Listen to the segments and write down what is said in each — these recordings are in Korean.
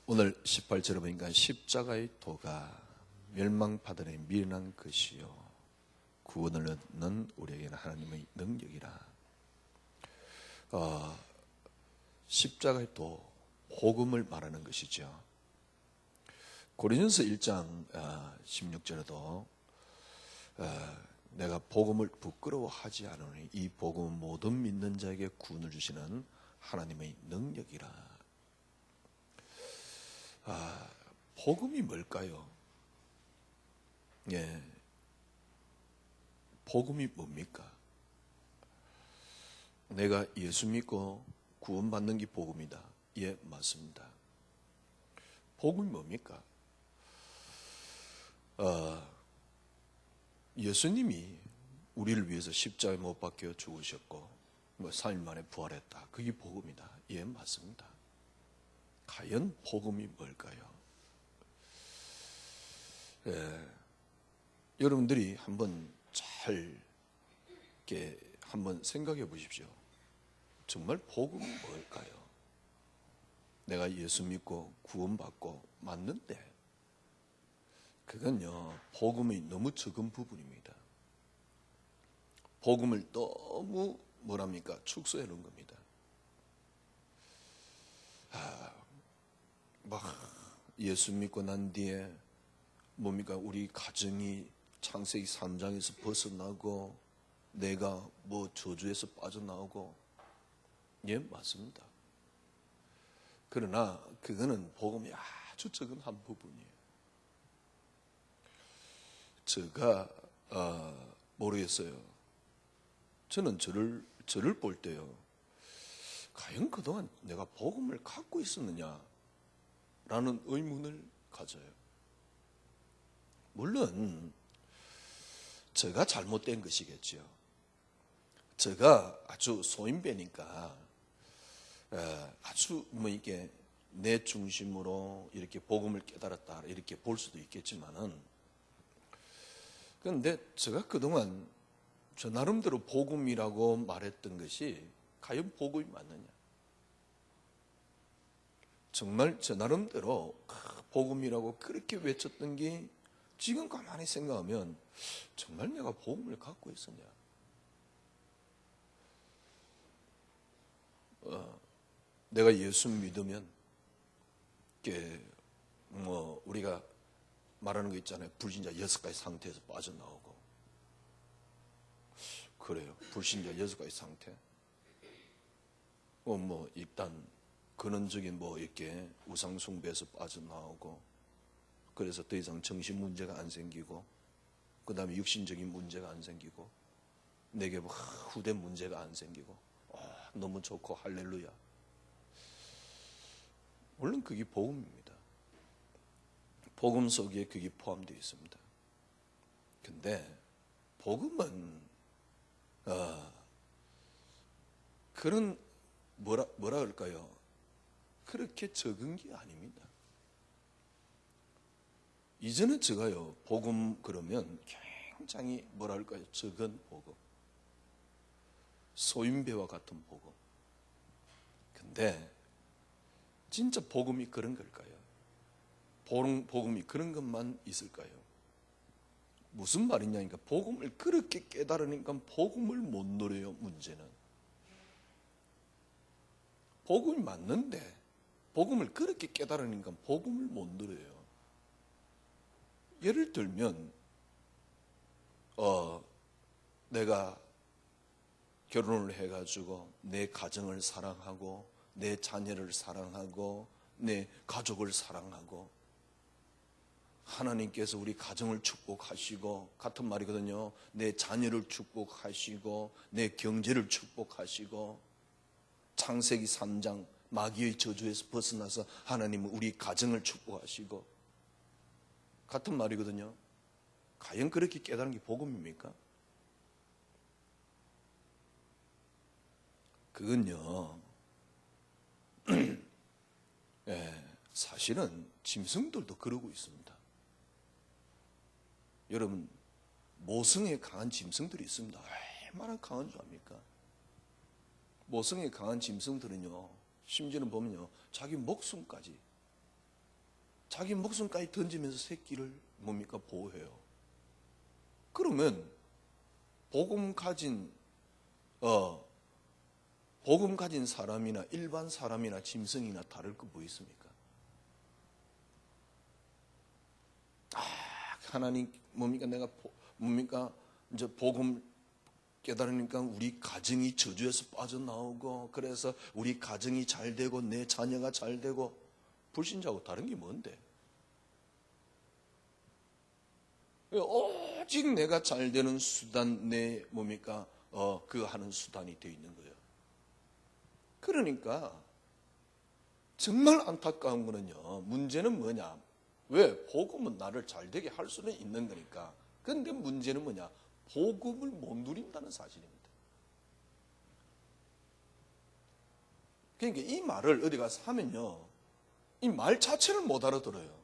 오늘 18절에 보니까 십자가의 도가 멸망받으니 미련한 것이요 구원을 얻는 우리에게는 하나님의 능력이라. 십자가의 도, 복음을 말하는 것이죠. 고린도서 1장 16절에도 내가 복음을 부끄러워하지 않으니 이 복음은 모든 믿는 자에게 구원을 주시는 하나님의 능력이라. 복음이 뭘까요? 예, 복음이 뭡니까? 내가 예수 믿고 구원받는 게 복음이다. 예, 맞습니다. 복음이 뭡니까? 예수님이 우리를 위해서 십자가에 못 박혀 죽으셨고 3일 만에 부활했다. 그게 복음이다. 예, 맞습니다. 과연 복음이 뭘까요? 여러분들이 한번 잘 이렇게 한번 생각해 보십시오. 정말 복음은 뭘까요? 내가 예수 믿고 구원받고 맞는데 그건요, 복음이 너무 적은 부분입니다. 복음을 너무 뭐랍니까? 축소해 놓은 겁니다. 막 예수 믿고 난 뒤에 뭡니까? 우리 가정이 창세기 3장에서 벗어나고 내가 뭐 저주에서 빠져나오고, 예, 맞습니다. 그러나 그거는 복음이 아주 적은 한 부분이에요. 제가 모르겠어요. 저는 저를 볼 때요, 과연 그동안 내가 복음을 갖고 있었느냐 라는 의문을 가져요. 물론 제가 잘못된 것이겠죠. 제가 아주 소인배니까 아주 뭐 이게 내 중심으로 이렇게 복음을 깨달았다 이렇게 볼 수도 있겠지만은, 그런데 제가 그동안 저 나름대로 복음이라고 말했던 것이 과연 복음이 맞느냐? 정말 저 나름대로 복음이라고 그렇게 외쳤던 게 지금 가만히 생각하면 정말 내가 복음을 갖고 있었냐? 내가 예수 믿으면 이게 뭐 우리가 말하는 거 있잖아요. 불신자 6가지 상태에서 빠져나오고. 그래요. 불신자 6가지 상태. 뭐 일단 근원적인 뭐 이렇게 우상숭배에서 빠져나오고, 그래서 더 이상 정신 문제가 안 생기고, 그 다음에 육신적인 문제가 안 생기고, 내게 뭐 후대 문제가 안 생기고, 너무 좋고 할렐루야. 물론 그게 복음입니다. 복음 속에 그게 포함되어 있습니다. 근데 복음은 그런 뭐라 그럴까요? 그렇게 적은 게 아닙니다. 이제는 제가요, 복음 그러면 굉장히 뭐라 할까요? 적은 복음, 소인배와 같은 복음. 근데 진짜 복음이 그런 걸까요? 복음이 그런 것만 있을까요? 무슨 말이냐니까, 복음을 그렇게 깨달으니까 복음을 못 누려요. 문제는 복음이 맞는데 복음을 그렇게 깨달으니까 복음을 못 누려요. 예를 들면 내가 결혼을 해가지고 내 가정을 사랑하고 내 자녀를 사랑하고 내 가족을 사랑하고, 하나님께서 우리 가정을 축복하시고, 같은 말이거든요. 내 자녀를 축복하시고 내 경제를 축복하시고, 창세기 3장 마귀의 저주에서 벗어나서 하나님은 우리 가정을 축복하시고, 같은 말이거든요. 과연 그렇게 깨달은 게 복음입니까? 그건요, 사실은 짐승들도 그러고 있습니다. 여러분, 모성에 강한 짐승들이 있습니다. 얼마나 강한 줄 압니까? 모성에 강한 짐승들은요, 심지어는 보면요, 자기 목숨까지 던지면서 새끼를 뭡니까? 보호해요. 그러면 복음 가진 사람이나 일반 사람이나 짐승이나 다를 거 뭐 있습니까? 하나님 뭡니까? 이제 복음 깨달으니까 우리 가정이 저주에서 빠져나오고, 그래서 우리 가정이 잘 되고 내 자녀가 잘 되고. 불신자하고 다른 게 뭔데? 오직 내가 잘 되는 수단, 내 그 하는 수단이 되어 있는 거예요. 그러니까 정말 안타까운 거는요, 문제는 뭐냐? 왜? 복음은 나를 잘 되게 할 수는 있는 거니까. 그런데 문제는 뭐냐? 복음을 못 누린다는 사실입니다. 그러니까 이 말을 어디 가서 하면요, 이 말 자체를 못 알아들어요.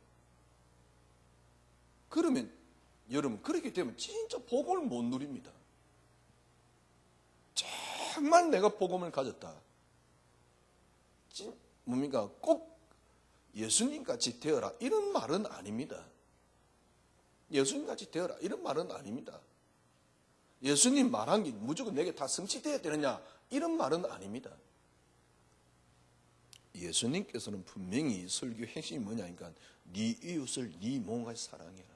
그러면 여러분, 그렇게 되면 진짜 복음을 못 누립니다. 정말 내가 복음을 가졌다, 꼭 예수님같이 되어라 이런 말은 아닙니다. 예수님같이 되어라 이런 말은 아닙니다. 예수님 말한 게 무조건 내게 다 성취되어야 되느냐 이런 말은 아닙니다. 예수님께서는 분명히 설교 핵심이 뭐냐니까, 네 이웃을 네 몸같이 사랑해라.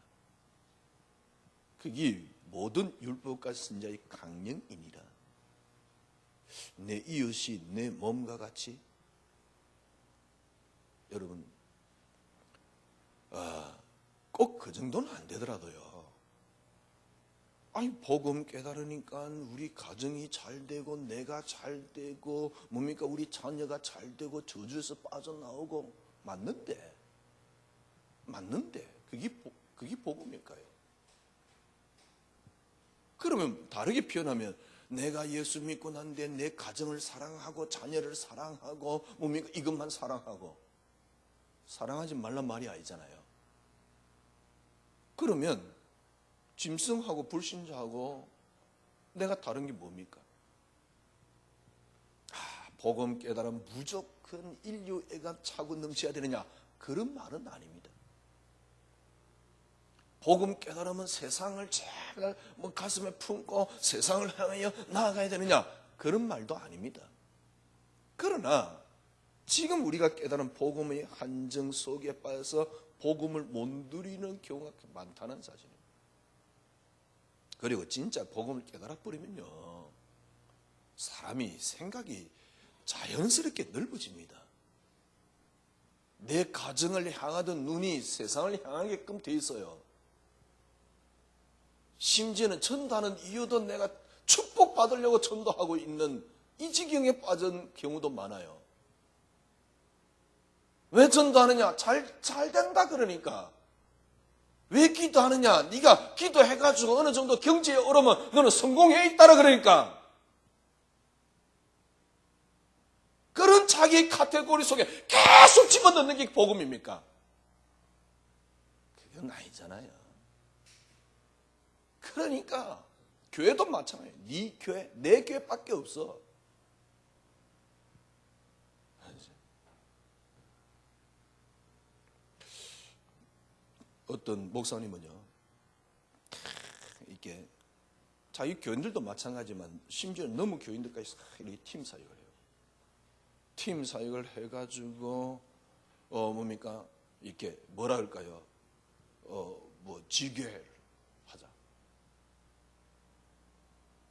그게 모든 율법과 선지자의 강령이니라. 내 이웃이 내 몸과 같이. 여러분, 꼭 그 정도는 안 되더라도요, 복음 깨달으니까 우리 가정이 잘 되고 내가 잘 되고 우리 자녀가 잘 되고 저주에서 빠져나오고. 맞는데 그게 복음일까요? 그러면 다르게 표현하면, 내가 예수 믿고 난 뒤에 내 가정을 사랑하고 자녀를 사랑하고 이것만 사랑하고, 사랑하지 말란 말이 아니잖아요. 그러면 짐승하고 불신자하고 내가 다른 게 뭡니까? 복음 깨달으면 무조건 인류애가 차고 넘쳐야 되느냐, 그런 말은 아닙니다. 복음 깨달으면 세상을 잘 가슴에 품고 세상을 향하여 나아가야 되느냐, 그런 말도 아닙니다. 그러나 지금 우리가 깨달은 복음의 한정 속에 빠져서 복음을 못 누리는 경우가 많다는 사실입니다. 그리고 진짜 복음을 깨달아버리면요, 사람이 생각이 자연스럽게 넓어집니다. 내 가정을 향하던 눈이 세상을 향하게끔 돼 있어요. 심지어는 전도하는 이유도 내가 축복받으려고 전도하고 있는 이 지경에 빠진 경우도 많아요. 왜 전도하느냐? 잘 된다 그러니까. 왜 기도하느냐? 네가 기도해가지고 어느 정도 경제에 오르면 너는 성공해 있다라 그러니까. 그런 자기 카테고리 속에 계속 집어넣는 게 복음입니까? 그건 아니잖아요. 그러니까 교회도 마찬가지예요. 네 교회, 내 교회밖에 없어. 어떤 목사님은요, 이렇게 자기 교인들도 마찬가지지만 심지어 너무 교인들까지 이렇게 팀 사역을 해요. 팀 사역을 해가지고 이렇게 뭐라 할까요? 지교회를 하자.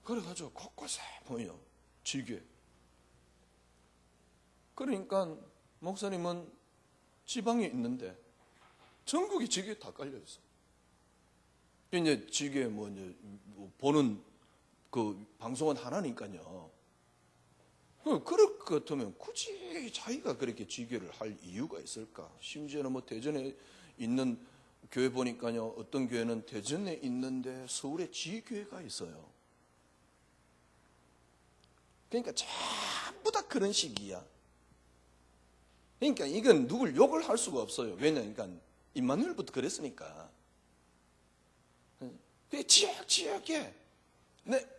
그래가지고 곳곳에 보여 지교회. 그러니까 목사님은 지방에 있는데 전국이 지교에 다 깔려 있어. 이제 지교에 보는 그 방송은 하나니까요. 그럴 것 같으면 굳이 자기가 그렇게 지교를 할 이유가 있을까? 심지어는 대전에 있는 교회 보니까요, 어떤 교회는 대전에 있는데 서울에 지교회가 있어요. 그러니까 전부 다 그런 식이야. 그러니까 이건 누굴 욕을 할 수가 없어요. 왜냐하면 임마누엘부터 그랬으니까. 지역에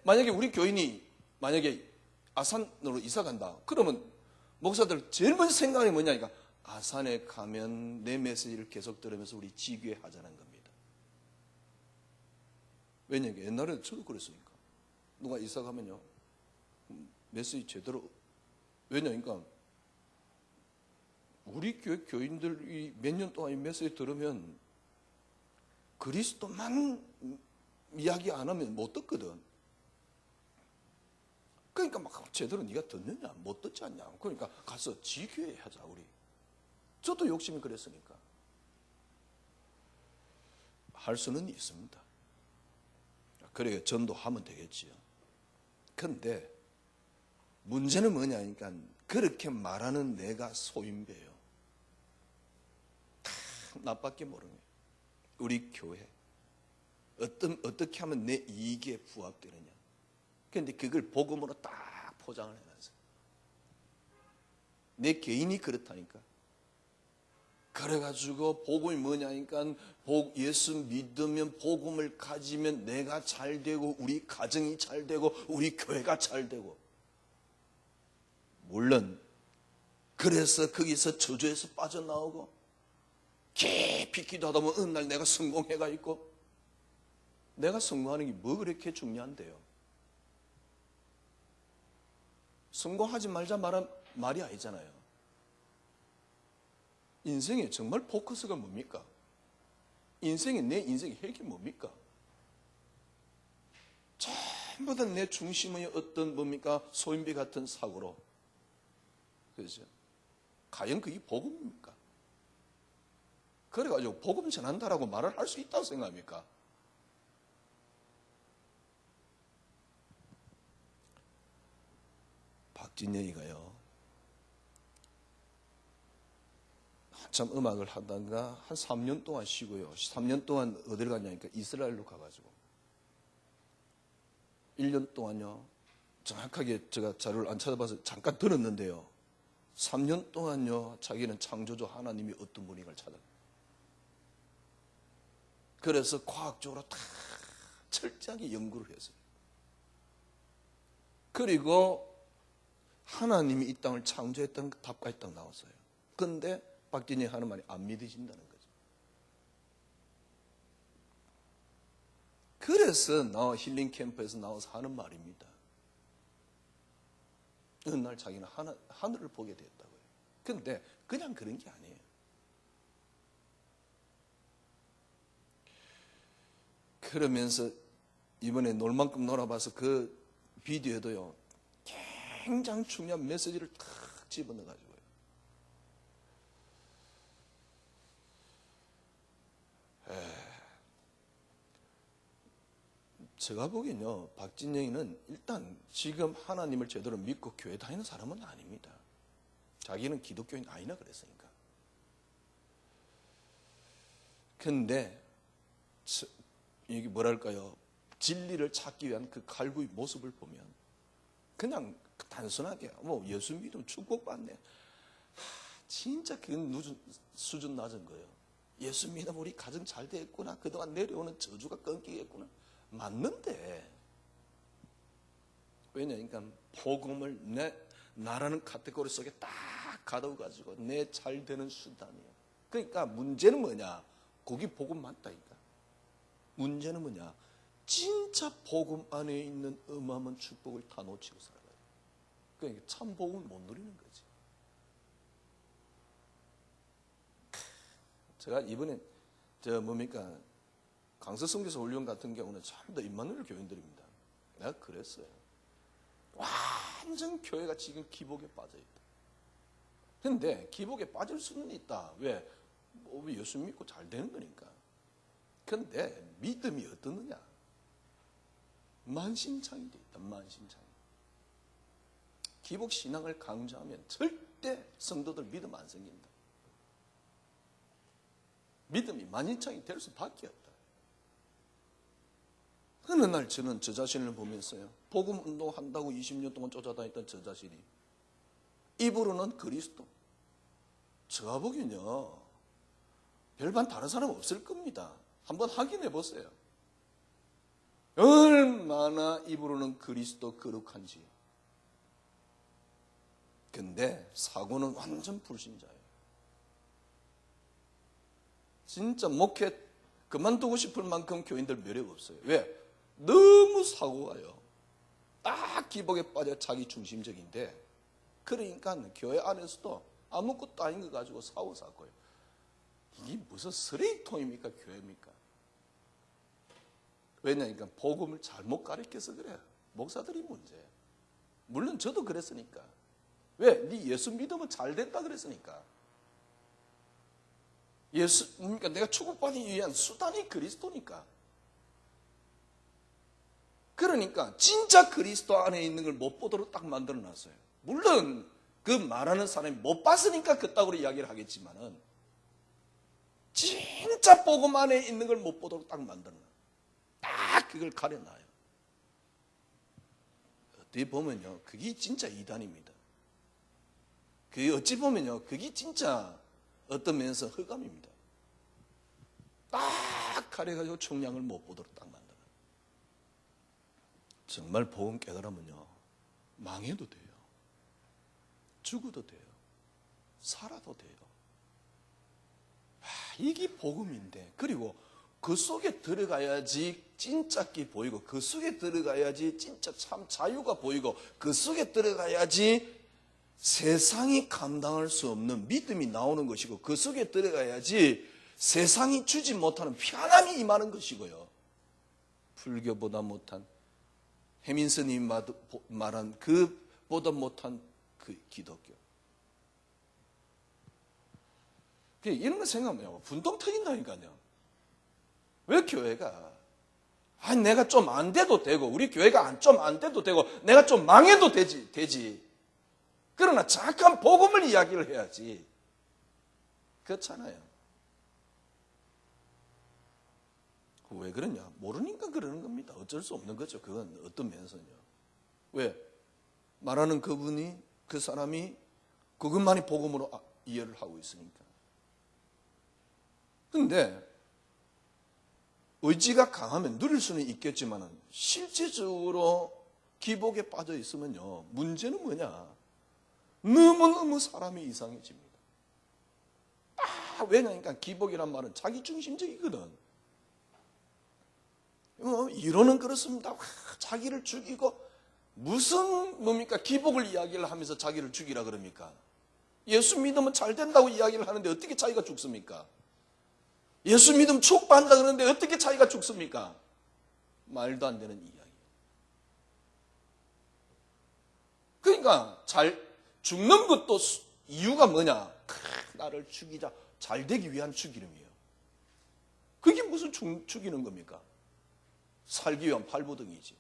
만약에 우리 교인이 만약에 아산으로 이사 간다. 그러면 목사들 제일 먼저 생각이 뭐냐니까 아산에 가면 내 메시지를 계속 들으면서 우리 지교회 하자는 겁니다. 왜냐면 옛날에 저도 그랬으니까 누가 이사 가면요 메시지 제대로 왜냐니까 우리 교회 교인들이 몇 년 동안 이 메시지 들으면 그리스도만 이야기 안 하면 못 듣거든. 그러니까 막 제대로 네가 듣느냐 못 듣지 않냐. 그러니까 가서 지교회 하자 우리. 저도 욕심이 그랬으니까. 할 수는 있습니다. 그래 전도하면 되겠지요. 근데 문제는 뭐냐니까 그렇게 말하는 내가 소인배요. 다 나밖에 모르는 거예요. 우리 교회 어떻게 하면 내 이익에 부합되느냐. 그런데 그걸 복음으로 딱 포장을 해놨어요. 내 개인이 그렇다니까. 그래가지고 복음이 뭐냐니까 예수 믿으면 복음을 가지면 내가 잘 되고 우리 가정이 잘 되고 우리 교회가 잘 되고 물론 그래서 거기서 저주에서 빠져나오고 깊이 기도하다 보면 어느 날 내가 성공해가 있고 내가 성공하는 게 뭐 그렇게 중요한데요. 성공하지 말자 말이 아니잖아요. 인생에 정말 포커스가 뭡니까? 인생에 내 인생의 핵이 뭡니까? 전부 다 내 중심의 어떤 뭡니까? 소인배 같은 사고로. 그렇죠? 과연 그게 복음입니까? 그래가지고 복음 전한다라고 말을 할 수 있다고 생각합니까? 박진영이가요. 한참 음악을 하다가 한 3년 동안 쉬고요. 3년 동안 어디를 갔냐니까 이스라엘로 가가지고 1년 동안요. 정확하게 제가 자료를 안 찾아봐서 잠깐 들었는데요. 3년 동안요. 자기는 창조주 하나님이 어떤 분인가를 찾아요. 그래서 과학적으로 다 철저하게 연구를 했어요. 그리고 하나님이 이 땅을 창조했던 답까지 딱 나왔어요. 그런데 박진영이 하는 말이 안 믿어진다는 거죠. 그래서 힐링 캠프에서 나와서 하는 말입니다. 어느 날 자기는 하늘을 보게 됐다고요. 그런데 그냥 그런 게 아니에요. 그러면서 이번에 놀 만큼 놀아봐서 그 비디오에도요. 굉장히 중요한 메시지를 탁 집어넣어가지고요. 제가 보기엔요. 박진영이는 일단 지금 하나님을 제대로 믿고 교회 다니는 사람은 아닙니다. 자기는 기독교인 아니나 그랬으니까. 근데 이게 뭐랄까요. 진리를 찾기 위한 그 갈구의 모습을 보면 그냥 단순하게 예수 믿으면 축복받네. 진짜 그건 수준 낮은 거예요. 예수 믿으면 우리 가정 잘 되겠구나. 그동안 내려오는 저주가 끊기겠구나. 맞는데 왜냐니까 복음을 나라는 카테고리 속에 딱 가둬가지고 내 잘 되는 수단이에요. 그러니까 문제는 뭐냐? 거기 복음 맞다니까. 문제는 뭐냐? 진짜 복음 안에 있는 어마어마한 축복을 다 놓치고 살아가요. 그러니까 참 복음을 못 누리는 거지. 제가 이번에 강서성교사 훈련 같은 경우는 전부 다 임마누엘 교인들입니다. 내가 그랬어요. 완전 교회가 지금 기복에 빠져있다. 근데 기복에 빠질 수는 있다. 왜? 예수 믿고 잘 되는 거니까. 근데 믿음이 어떠느냐? 만신창이 돼 있다. 만신창. 기복 신앙을 강조하면 절대 성도들 믿음 안 생긴다. 믿음이 만신창이 될 수밖에 없다. 어느 날 저는 저 자신을 보면서요. 복음 운동한다고 20년 동안 쫓아다녔던 저 자신이 입으로는 그리스도. 제가 보기엔요. 별반 다른 사람 없을 겁니다. 한번 확인해 보세요. 얼마나 입으로는 그리스도 거룩한지. 근데 사고는 완전 불신자예요. 진짜 목회 그만두고 싶을 만큼 교인들 매력 없어요. 왜? 너무 사고가요. 딱 기복에 빠져 자기 중심적인데, 그러니까 교회 안에서도 아무것도 아닌 거 가지고 싸워요. 이게 무슨 쓰레기통입니까? 교회입니까? 왜냐니까 복음을 잘못 가르쳐서 그래. 목사들이 문제예요. 물론 저도 그랬으니까. 왜? 네 예수 믿으면 잘 된다 그랬으니까. 그러니까 내가 축복받기 위한 수단이 그리스도니까. 그러니까 진짜 그리스도 안에 있는 걸 못 보도록 딱 만들어 놨어요. 물론 그 말하는 사람이 못 봤으니까 그따구로 이야기를 하겠지만은 진짜 복음 안에 있는 걸 못 보도록 딱 만들어 놔요. 딱 그걸 가려놔요. 어떻게 보면요, 그게 진짜 이단입니다. 그게 어찌 보면요, 그게 진짜 어떤 면에서 흑암입니다. 딱 가려가지고 총량을 못 보도록 딱 만들어요. 정말 복음 깨달으면요, 망해도 돼요. 죽어도 돼요. 살아도 돼요. 이게 복음인데, 그리고 그 속에 들어가야지 진짜 게 보이고, 그 속에 들어가야지 진짜 참 자유가 보이고, 그 속에 들어가야지 세상이 감당할 수 없는 믿음이 나오는 것이고, 그 속에 들어가야지 세상이 주지 못하는 편안함이 임하는 것이고요. 불교보다 못한, 해민스님이 말한 그보다 못한 그 기독교. 이런 거 생각하면 분통 터진다니까요. 왜 교회가 내가 좀 안 돼도 되고, 우리 교회가 좀 안 돼도 되고, 내가 좀 망해도 되지. 그러나 정확한 복음을 이야기를 해야지. 그렇잖아요. 왜 그러냐? 모르니까 그러는 겁니다. 어쩔 수 없는 거죠. 그건 어떤 면에서는요. 왜? 말하는 그분이, 그 사람이 그것만이 복음으로 이해를 하고 있으니까. 근데 의지가 강하면 누릴 수는 있겠지만 실제적으로 기복에 빠져 있으면요, 문제는 뭐냐? 너무너무 사람이 이상해집니다. 왜냐니까 기복이란 말은 자기 중심적이거든. 이론은 그렇습니다. 자기를 죽이고, 무슨 뭡니까? 기복을 이야기를 하면서 자기를 죽이라 그럽니까? 예수 믿으면 잘 된다고 이야기를 하는데 어떻게 자기가 죽습니까? 예수 믿으면 축복한다 그러는데 어떻게 자기가 죽습니까? 말도 안 되는 이야기. 그러니까 죽는 것도 이유가 뭐냐? 나를 죽이자. 잘 되기 위한 죽이름이에요. 그게 무슨 죽이는 겁니까? 살기 위한 발버둥이지.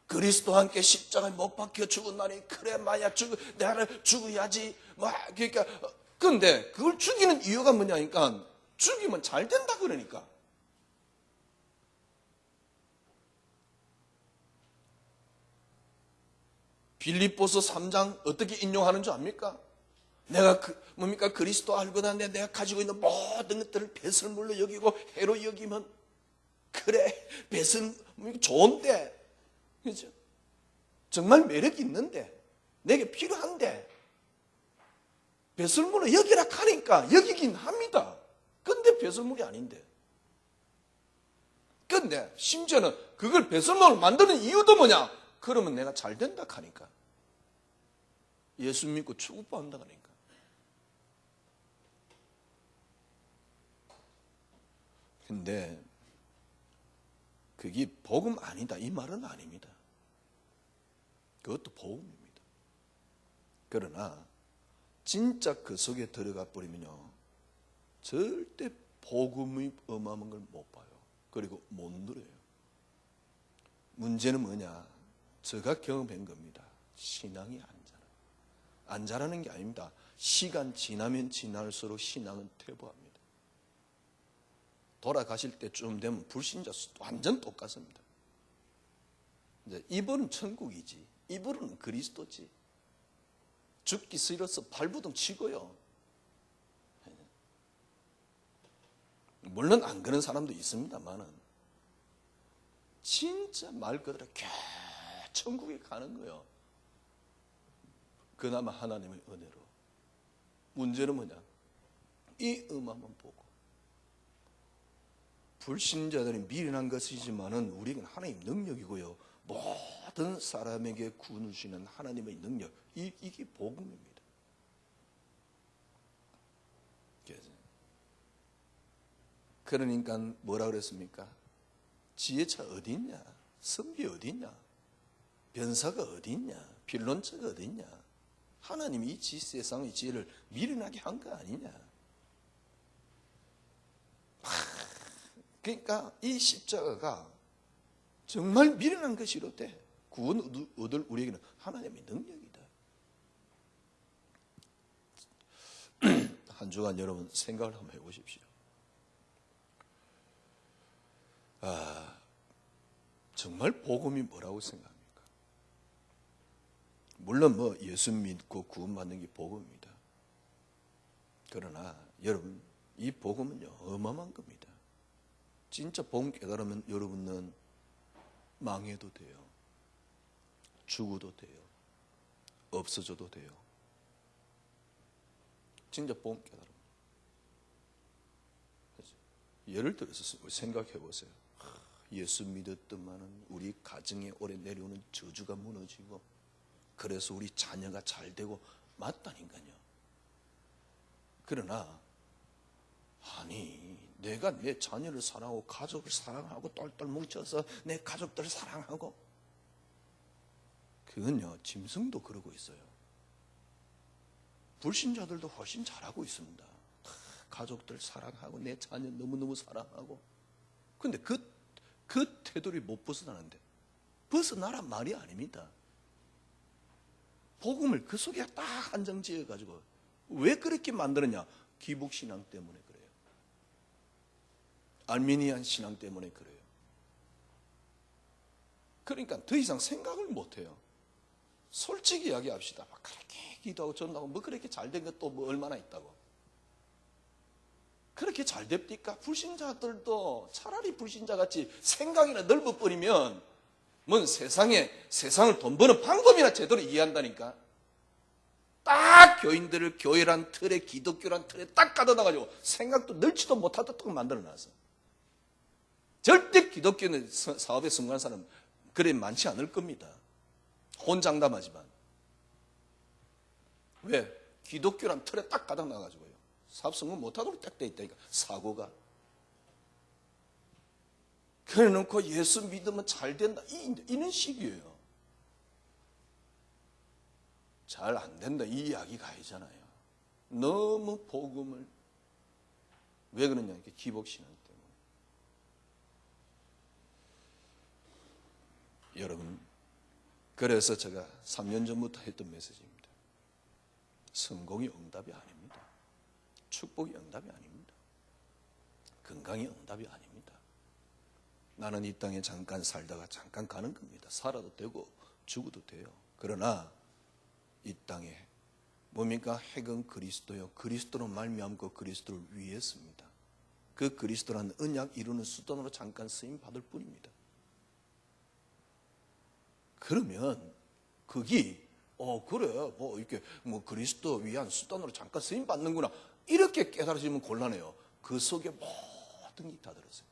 그리스도와 함께 십자가에 못 박혀 죽은 날이, 그래 마야 내가 죽어야지. 그러니까 근데 그걸 죽이는 이유가 뭐냐니까, 죽이면 잘 된다 그러니까. 빌립보서 3장 어떻게 인용하는 줄 압니까? 내가 그리스도 알거나 내가 가지고 있는 모든 것들을 배설물로 여기고 해로 여기면, 그래 배설 좋은데, 그렇죠? 정말 매력이 있는데, 내게 필요한데 배설물로 여기라 하니까 여기긴 합니다. 근데 배설물이 아닌데. 근데 심지어는 그걸 배설물로 만드는 이유도 뭐냐? 그러면 내가 잘 된다 하니까. 예수 믿고 축복받는다 하니까. 근데 그게 복음 아니다 이 말은 아닙니다. 그것도 복음입니다. 그러나 진짜 그 속에 들어가 버리면요, 절대 복음의 어마어마한 걸 못 봐요. 그리고 못 누려요. 문제는 뭐냐? 제가 경험한 겁니다. 신앙이 안 자라요. 안 자라는 게 아닙니다. 시간 지나면 지날수록 신앙은 퇴보합니다. 돌아가실 때쯤 되면 불신자 수 완전 똑같습니다. 이제 이분은 천국이지, 이분은 그리스도지. 죽기 싫어서 발부둥 치고요. 물론 안 그런 사람도 있습니다만은 진짜 말 그대로 천국에 가는 거예요. 그나마 하나님의 은혜로. 문제는 뭐냐? 이 음함만 보고. 불신자들이 미련한 것이지만은 우리에게는 하나님 능력이고요. 모든 사람에게 구원을 주시는 하나님의 능력. 이게 복음입니다. 그러니까 뭐라 그랬습니까? 지혜차 어디 있냐? 선비 어디 있냐? 변사가 어디 있냐? 변론자가 어디 있냐? 하나님이 이 세상의 지혜를 미련하게 한 거 아니냐? 그러니까 이 십자가가 정말 미련한 것이로되 구원 얻을 우리에게는 하나님의 능력이다. 한 주간 여러분 생각을 한번 해보십시오. 정말 복음이 뭐라고 생각합니까? 물론 뭐 예수 믿고 구원받는 게 복음입니다. 그러나 여러분 이 복음은요 어마어마한 겁니다. 진짜 복음 깨달으면 여러분은 망해도 돼요. 죽어도 돼요. 없어져도 돼요. 진짜 복음 깨달으면. 예를 들어서 생각해 보세요. 예수 믿었더만은 우리 가정에 오래 내려오는 저주가 무너지고 그래서 우리 자녀가 잘 되고 맞다니까요. 그러나 아니 내가 내 자녀를 사랑하고 가족을 사랑하고 똘똘 뭉쳐서 내 가족들을 사랑하고 그건요 짐승도 그러고 있어요. 불신자들도 훨씬 잘하고 있습니다. 가족들 사랑하고 내 자녀 너무너무 사랑하고 근데 그 태도를 못 벗어나는데 벗어나란 말이 아닙니다. 복음을 그 속에 딱 한정 지어가지고 왜 그렇게 만들었냐? 기복신앙 때문에 그래요. 알미니안 신앙 때문에 그래요. 그러니까 더 이상 생각을 못해요. 솔직히 이야기합시다. 막 그렇게 기도하고 전도하고 뭐 그렇게 잘된 것도 뭐 얼마나 있다고. 그렇게 잘 됩니까? 불신자들도 차라리 불신자같이 생각이나 넓어버리면 뭔 세상을 돈 버는 방법이나 제대로 이해한다니까. 딱 교인들을 교회란 틀에 기독교란 틀에 딱 가둬놔가지고 생각도 넓지도 못하도록 만들어놨어. 절대 기독교는 사업에 성공한 사람 그래 많지 않을 겁니다. 혼장담하지만. 왜? 기독교란 틀에 딱 가둬놔가지고요. 사업 성공 못하도록 딱 돼 있다니까. 사고가. 그래놓고 예수 믿으면 잘 된다. 이런 식이에요. 잘 안 된다. 이 이야기가 아니잖아요. 너무 복음을. 왜 그러냐. 이렇게 기복신앙 때문에. 여러분, 그래서 제가 3년 전부터 했던 메시지입니다. 성공이 응답이 아닙니다. 축복이 응답이 아닙니다. 건강이 응답이 아닙니다. 나는 이 땅에 잠깐 살다가 잠깐 가는 겁니다. 살아도 되고 죽어도 돼요. 그러나 이 땅에 뭡니까? 핵은 그리스도요. 그리스도로 말미암고 그리스도를 위했습니다. 그 그리스도라는 언약 이루는 수단으로 잠깐 쓰임 받을 뿐입니다. 그러면 그게 그래 뭐 이렇게 뭐 그리스도 위한 수단으로 잠깐 쓰임 받는구나. 이렇게 깨달아지면 곤란해요. 그 속에 모든 게 다 들었어요.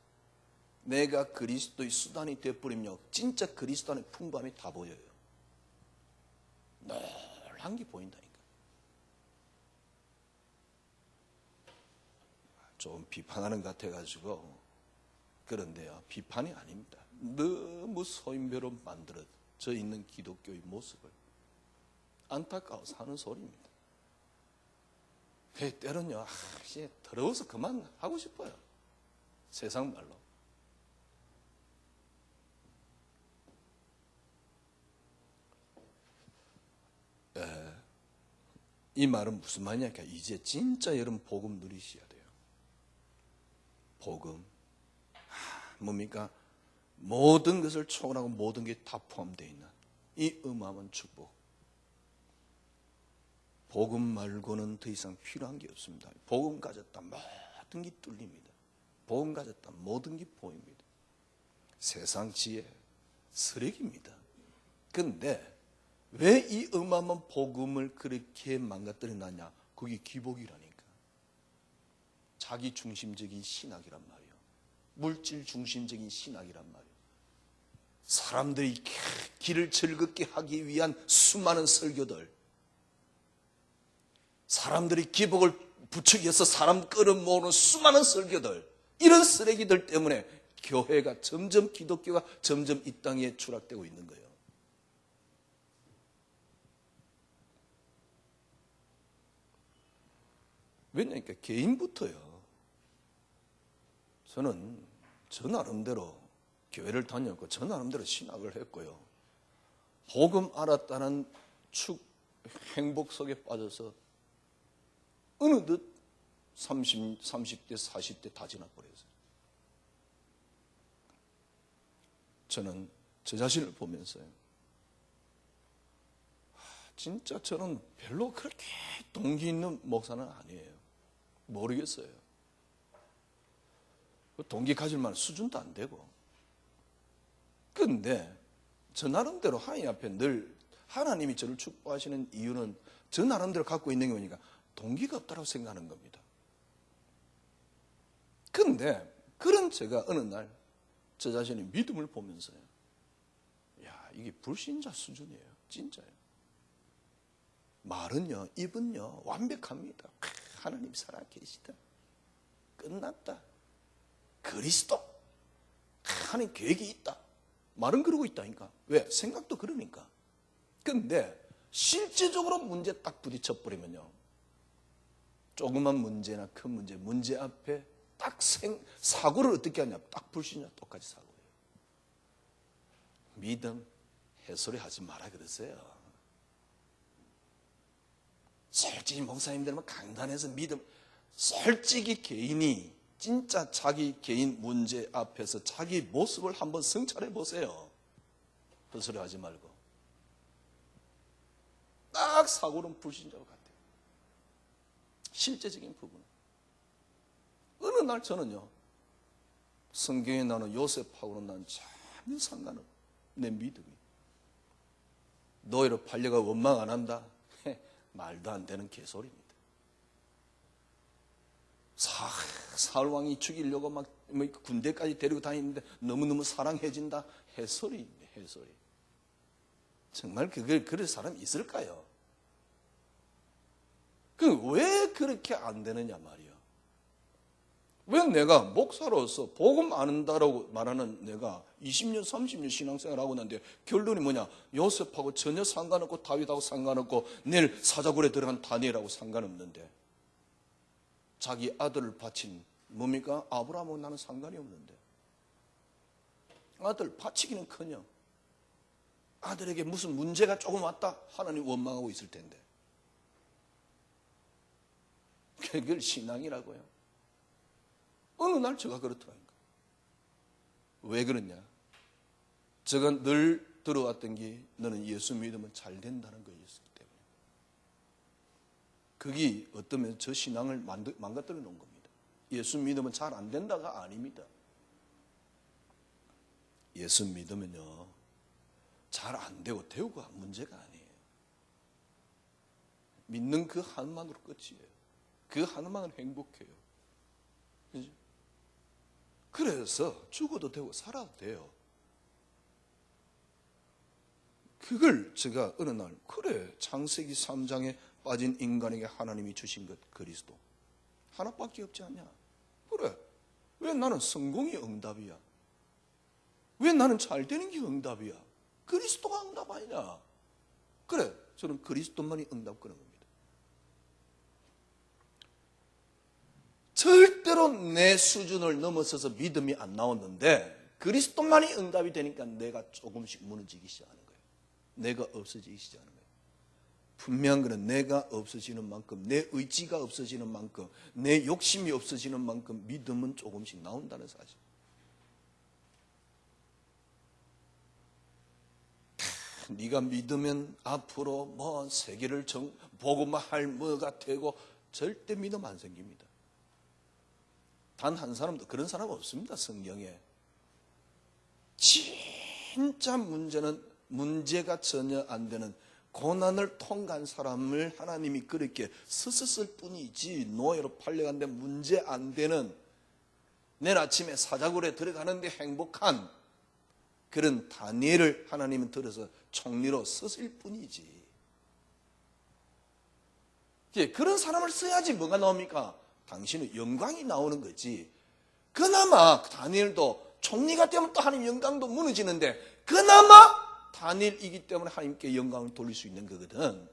내가 그리스도의 수단이 되어버리면 진짜 그리스도 안의 풍부함이 다 보여요. 놀란 게 보인다니까. 좀 비판하는 것 같아가지고 그런데요. 비판이 아닙니다. 너무 소인배로 만들어져 있는 기독교의 모습을 안타까워서 하는 소리입니다. 때로는요, 이제 더러워서 그만 하고 싶어요. 세상 말로. 이 말은 무슨 말이냐니까 이제 진짜 여러분 복음 누리셔야 돼요. 복음. 뭡니까? 모든 것을 초월하고 모든 게 다 포함되어 있는 이 어마어마한 축복. 복음 말고는 더 이상 필요한 게 없습니다. 복음 가졌다 모든 게 뚫립니다. 복음 가졌다 모든 게 보입니다. 세상 지혜 쓰레기입니다. 그런데 왜 이 어마어마한 복음을 그렇게 망가뜨려 놨냐? 그게 기복이라니까. 자기 중심적인 신학이란 말이에요. 물질 중심적인 신학이란 말이에요. 사람들이 길을 즐겁게 하기 위한 수많은 설교들, 사람들이 기복을 부추기 위해서 사람 끌어모으는 수많은 설교들, 이런 쓰레기들 때문에 교회가 점점, 기독교가 점점 이 땅에 추락되고 있는 거예요. 왜냐니까 개인부터요. 저는 저 나름대로 교회를 다녔고 저 나름대로 신학을 했고요. 복음 알았다는 행복 속에 빠져서 어느덧 30대, 40대 다 지나버렸어요. 저는 저 자신을 보면서요. 진짜 저는 별로 그렇게 동기 있는 목사는 아니에요. 모르겠어요. 동기 가질 만한 수준도 안 되고. 그런데 저 나름대로 하나님 앞에 늘 하나님이 저를 축복하시는 이유는 저 나름대로 갖고 있는 게 뭐니까 동기가 없다고 생각하는 겁니다. 그런데 그런 제가 어느 날 저 자신의 믿음을 보면서요. 야, 이게 불신자 수준이에요. 진짜예요. 말은요, 입은요, 완벽합니다. 하나님 살아계시다. 끝났다. 그리스도. 하나님 계획이 있다. 말은 그러고 있다니까. 왜? 생각도 그러니까. 근데 실제적으로 문제 딱 부딪혀버리면요. 조그만 문제나 큰 문제 앞에 딱 사고를 어떻게 하냐. 딱 불신자 똑같이 사고예요. 믿음, 햇소리 하지 마라 그러세요. 솔직히 목사님들은 강단에서 믿음, 솔직히 개인이 진짜 자기 개인 문제 앞에서 자기 모습을 한번 성찰해 보세요. 헛소리 하지 말고. 딱 사고는 불신자와 같아요. 실제적인 부분은. 어느 날 저는요, 성경에 나오는 요셉하고는 난 전혀 상관없는 내 믿음이. 노예로 팔려가 원망 안 한다? 말도 안 되는 개소리입니다. 사울왕이 죽이려고 막 군대까지 데리고 다니는데 너무너무 사랑해진다? 해소리입니다. 해소리. 정말 그럴 사람이 있을까요? 왜 그렇게 안 되느냐 말이야. 왜 내가 목사로서 복음 안다라고 말하는 내가 20년, 30년 신앙생활을 하고 있는데 결론이 뭐냐? 요셉하고 전혀 상관없고 다윗하고 상관없고 내일 사자굴에 들어간 다니엘하고 상관없는데 자기 아들을 바친 뭡니까? 아브라함하고 나는 상관이 없는데 아들 바치기는커녕 아들에게 무슨 문제가 조금 왔다? 하나님 원망하고 있을 텐데 그걸 신앙이라고요. 어느 날 제가 그렇더라니까. 왜 그러냐? 제가 늘 들어왔던 게 너는 예수 믿으면 잘 된다는 거였기 때문에. 그게 어쩌면 저 신앙을 망가뜨려 놓은 겁니다. 예수 믿으면 잘 안 된다가 아닙니다. 예수 믿으면요 잘 안 되고 되고가 문제가 아니에요. 믿는 그 하나만으로 끝이에요. 그 하나만으로 행복해요. 그죠? 그래서 죽어도 되고 살아도 돼요. 그걸 제가 어느 날 그래 창세기 3장에 빠진 인간에게 하나님이 주신 것 그리스도 하나밖에 없지 않냐. 그래 왜 나는 성공이 응답이야. 왜 나는 잘 되는 게 응답이야. 그리스도가 응답 아니냐. 그래 저는 그리스도만이 응답 그런 겁니다. 절대로 내 수준을 넘어서서 믿음이 안 나왔는데 그리스도만이 응답이 되니까 내가 조금씩 무너지기 시작하는 거예요. 내가 없어지기 시작하는 거예요. 분명한 것은 내가 없어지는 만큼 내 의지가 없어지는 만큼 내 욕심이 없어지는 만큼 믿음은 조금씩 나온다는 사실. 네가 믿으면 앞으로 뭐 세계를 보고만 할 뭐가 되고 절대 믿음 안 생깁니다. 단 한 사람도 그런 사람 없습니다. 성경에. 진짜 문제는 문제가 전혀 안 되는 고난을 통과한 사람을 하나님이 그렇게 쓰셨을 뿐이지, 노예로 팔려갔는데 문제 안 되는, 내일 아침에 사자굴에 들어가는데 행복한 그런 다니엘을 하나님은 들어서 총리로 쓰실 뿐이지. 그런 사람을 써야지 뭐가 나옵니까? 당신의 영광이 나오는 거지. 그나마 다니엘도 총리가 되면 또 하나님 영광도 무너지는데, 그나마 다니엘이기 때문에 하나님께 영광을 돌릴 수 있는 거거든.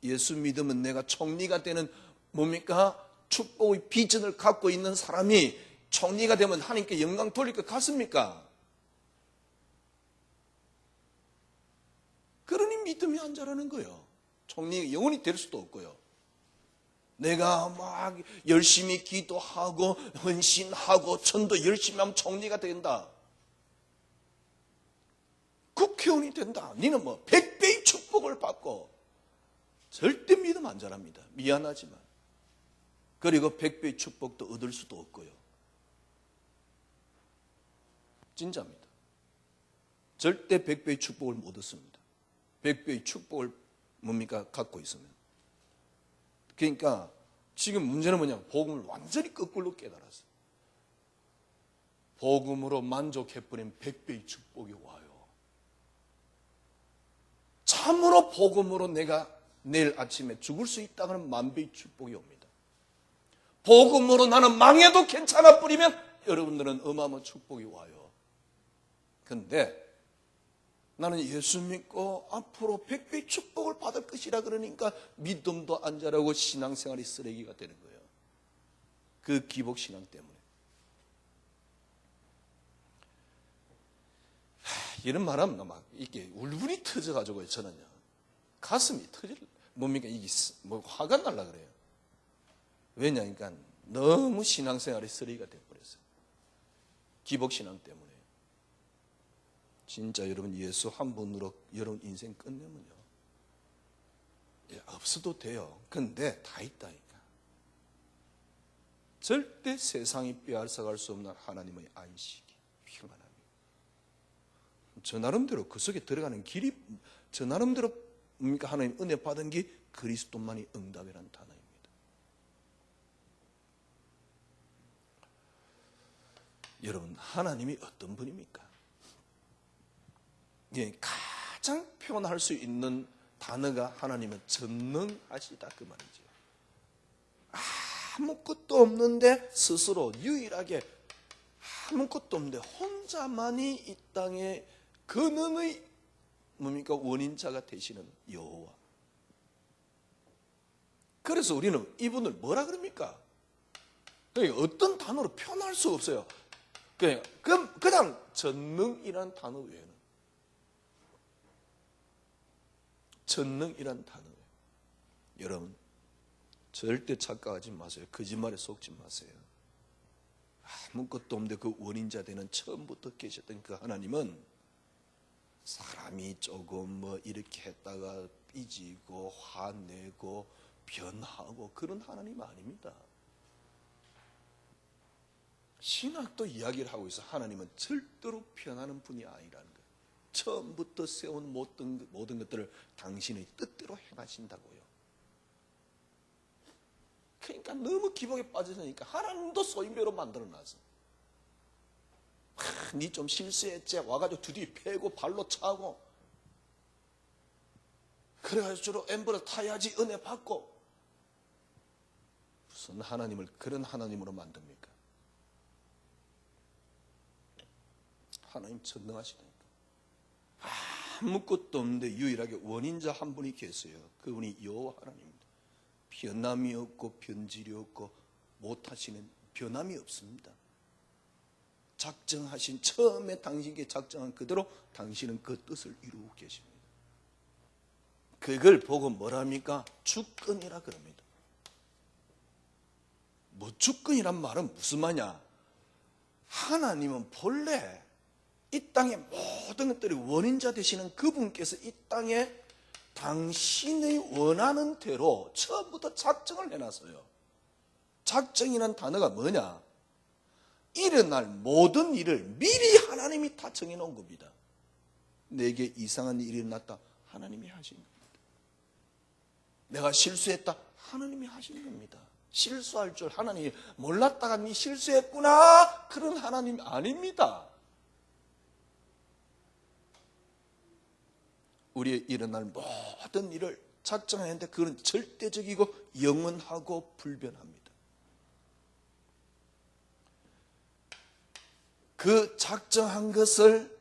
예수 믿으면 내가 총리가 되는 뭡니까? 축복의 비전을 갖고 있는 사람이 총리가 되면 하나님께 영광 돌릴 것 같습니까? 그러니 믿음이 안 자라는 거예요. 총리가 영원히 될 수도 없고요. 내가 막 열심히 기도하고 헌신하고 전도 열심히 하면 총리가 된다. 국회의원이 된다. 니는 뭐 100배의 축복을 받고. 절대 믿음 안 자랍니다. 미안하지만. 그리고 100배의 축복도 얻을 수도 없고요. 진짜입니다. 절대 100배의 축복을 못 얻습니다. 100배의 축복을 뭡니까? 갖고 있으면. 그러니까 지금 문제는 뭐냐? 복음을 완전히 거꾸로 깨달았어요. 복음으로 만족해버린 100배의 축복이 와요. 참으로 복음으로 내가 내일 아침에 죽을 수 있다는 10,000배의 축복이 옵니다. 복음으로 나는 망해도 괜찮아 버리면 여러분들은 어마어마한 축복이 와요. 그런데 나는 예수 믿고 앞으로 100배의 축복을 받을 것이라 그러니까 믿음도 안 자라고 신앙생활이 쓰레기가 되는 거예요. 그 기복신앙 때문에. 이런 말하면 막 이게 울분이 터져가지고 저는요, 가슴이 터질, 뭡니까? 이게 뭐 화가 날라 그래요. 왜냐니까 너무 신앙생활이 쓰레기가 돼버렸어요. 기복신앙 때문에. 진짜 여러분 예수 한 분으로 여러분 인생 끝내면요, 없어도 돼요. 근데 다 있다니까. 절대 세상이 빼앗아갈 수 없는 하나님의 안식이, 평안함이. 저 나름대로 그 속에 들어가는 길이, 저 나름대로 뭡니까? 하나님 은혜 받은 게 그리스도만이 응답이라는 단어입니다. 여러분, 하나님이 어떤 분입니까? 가장 표현할 수 있는 단어가 하나님은 전능하시다 그 말이죠. 아무것도 없는데 스스로 유일하게 아무것도 없는데 혼자만이 이 땅에 근원의 뭡니까? 원인자가 되시는 여호와. 그래서 우리는 이분을 뭐라 그럽니까? 어떤 단어로 표현할 수가 없어요. 그냥 전능이라는 단어 외에는, 전능이란 단어. 여러분 절대 착각하지 마세요. 거짓말에 속지 마세요. 아무것도 없는데 그 원인자 되는 처음부터 계셨던 그 하나님은 사람이 조금 뭐 이렇게 했다가 삐지고 화내고 변하고 그런 하나님 아닙니다. 신학도 이야기를 하고 있어. 하나님은 절대로 변하는 분이 아니라는 거예요. 처음부터 세운 모든 것들을 당신의 뜻대로 행하신다고요. 그러니까 너무 기복에 빠져서니까 하나님도 소인배로 만들어놨어. 니 좀 실수했지? 와가지고 두디 패고 발로 차고 그래가지고 주로 엠버를 타야지 은혜 받고. 무슨 하나님을 그런 하나님으로 만듭니까? 하나님 전능하시다니까. 아무것도 없는데 유일하게 원인자 한 분이 계세요. 그분이 여호와 하나님입니다. 변함이 없고 변질이 없고 못하시는, 변함이 없습니다. 작정하신, 처음에 당신께 작정한 그대로 당신은 그 뜻을 이루고 계십니다. 그걸 보고 뭐랍니까? 주권이라 그럽니다. 뭐 주권이란 말은 무슨 말이냐? 하나님은 본래 이 땅의 모든 것들이 원인자 되시는 그분께서 이 땅에 당신의 원하는 대로 처음부터 작정을 해놨어요. 작정이란 단어가 뭐냐? 일어날 모든 일을 미리 하나님이 다 정해놓은 겁니다. 내게 이상한 일이 일어났다. 하나님이 하신 겁니다. 내가 실수했다, 하나님이 하신 겁니다. 실수할 줄 하나님이 몰랐다가 네 실수했구나, 그런 하나님 아닙니다. 우리의 일어날 모든 일을 작정하는데 그건 절대적이고 영원하고 불변합니다. 그 작정한 것을